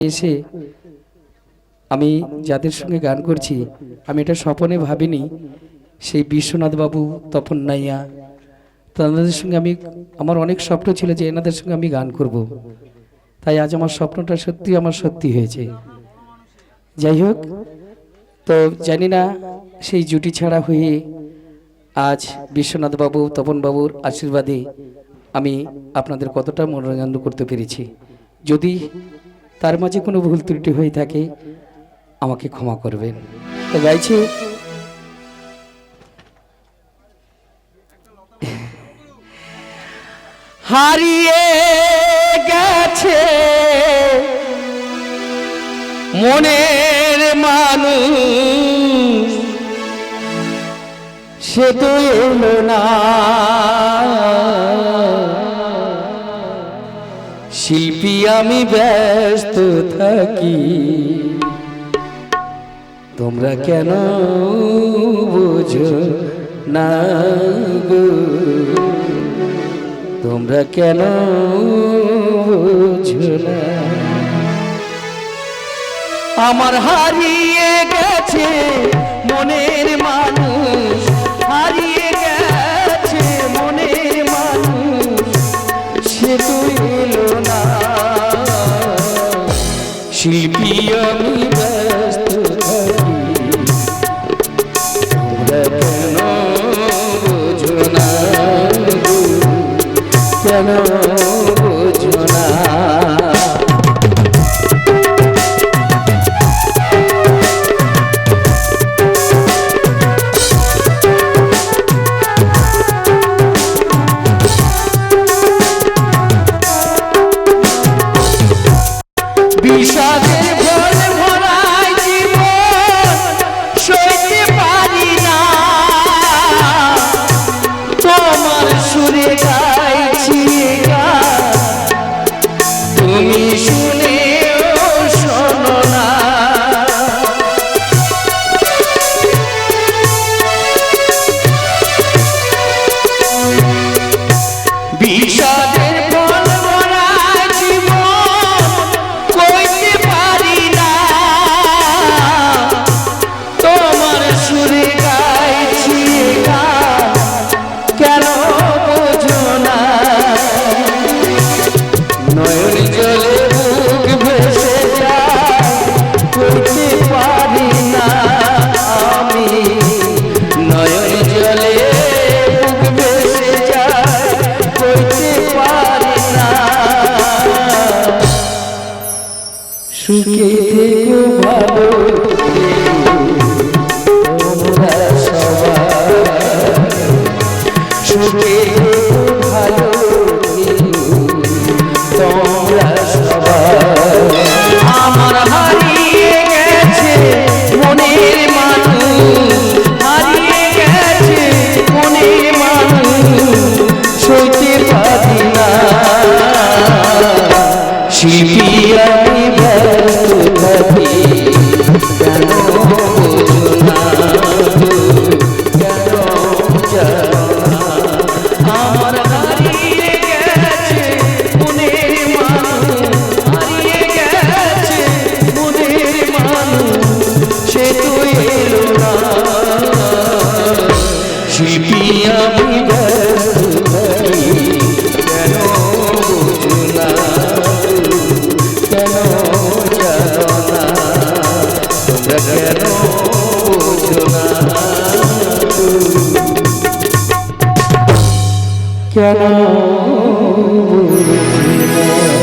এসে আমি যাদের সঙ্গে গান করছি আমি এটা স্বপ্নে ভাবিনি সেই বিশ্বনাথ বাবু তপন নাইয়া তাদের সঙ্গে আমি আমার অনেক স্বপ্ন ছিল যে এনাদের সঙ্গে আমি গান করব তাই আজ আমার স্বপ্নটা সত্যি হয়েছে যাই হোক তো জানি না সেই জুটি ছাড়া হয়ে আজ বিশ্বনাথ বাবু তপন বাবুর আশীর্বাদে আমি আপনাদের কতটা মনোরঞ্জন করতে পেরেছি যদি তার মাঝে কোনো ভুল ত্রুটি হয়ে থাকে আমাকে ক্ষমা করবেন তো গাইছি হারিয়ে গেছে মনের মানুষ সে তো এলো না শিল্পী আমি ব্যস্ত থাকি তোমরা কেন বুঝো না গো তোমরা কেন বুঝো না আমার হারিয়ে গেছে মনের মানুষ হারিয়ে গেছে মনের মানুষ সে তো এলো না শিল্পী আমি ব্যস্ত থাকি তোমরা কেন বুঝো না কেন বুঝো না বিষাদের ভোল ভরাই জীবন সইতে পারি না তোমার সুরে গাইছি গান তুমি শুনেও শোনো না বিষাদের ভোল ভরাই জীবন কইতে পারি না তোমার সুরে গাইছি গান কেন বোঝো না নয়ন জলে বুক ভেসে যায় কইতে পারি না আমি নয়ন জলে বুক ভেসে যায় কইতে পারি না সুখে থেকো ভালো তোমরা সবাই সুখে থেকো ভালো তোমরা সবাই আমার হারিয়ে গেছে মনের মানুষ হারিয়ে গেছে মনের মানুষ সইতে পারি না শিল্পী আমি ব্যস্ত থাকি কেন বোঝো না কেন জানো না আমার হারিয়ে গেছে মনের মানুষ হারিয়ে গেছে মনের মানুষ সে তো এলো না শিল্পী আমি ব্যস্ত থাকি কেন বোঝো না কেন জানো না তোমরা কেন বোঝো না কেন বুঝো না